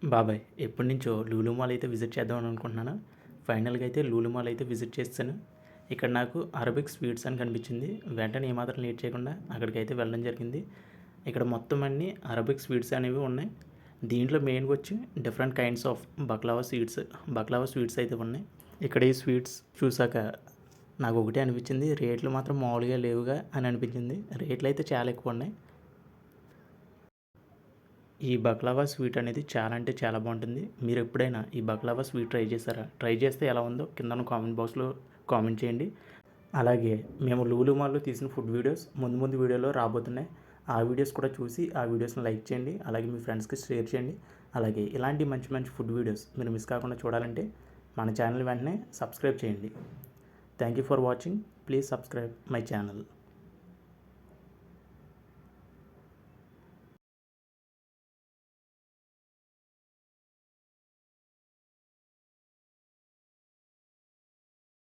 బాబాయ్ ఎప్పటి నుంచో లూలు మాల్ అయితే విజిట్ చేద్దామని అనుకుంటున్నాను. ఫైనల్గా అయితే లూలు మాల్ అయితే విజిట్ చేస్తాను. ఇక్కడ నాకు అరబిక్ స్వీట్స్ అని కనిపించింది. వెంటనే ఏమాత్రం లేట్ చేయకుండా అక్కడికైతే వెళ్ళడం జరిగింది. ఇక్కడ మొత్తం అన్ని అరబిక్ స్వీట్స్ అనేవి ఉన్నాయి. దీంట్లో మెయిన్గా వచ్చి different kinds of baklava sweets అయితే ఉన్నాయి. ఇక్కడ ఈ స్వీట్స్ చూసాక నాకు ఒకటే అనిపించింది, రేట్లు మాత్రం మామూలుగా లేవుగా అని అనిపించింది. రేట్లు అయితే చాలా ఎక్కువ ఉన్నాయి. ఈ బక్లావా స్వీట్ అనేది చాలా అంటే చాలా బాగుంటుంది. మీరు ఎప్పుడైనా ఈ బక్లావా స్వీట్ ట్రై చేశారా? ట్రై చేస్తే ఎలా ఉందో కింద కామెంట్ బాక్స్లో కామెంట్ చేయండి. అలాగే మేము లూలు మాల్లో తీసిన ఫుడ్ వీడియోస్ ముందు వీడియోలో రాబోతున్నాయి. ఆ వీడియోస్ కూడా చూసి ఆ వీడియోస్ని లైక్ చేయండి. అలాగే మీ ఫ్రెండ్స్కి షేర్ చేయండి. అలాగే ఇలాంటి మంచి ఫుడ్ వీడియోస్ మీరు మిస్ కాకుండా చూడాలంటే మన ఛానల్ వెంటనే సబ్స్క్రైబ్ చేయండి. Thank you for watching. Please subscribe my channel.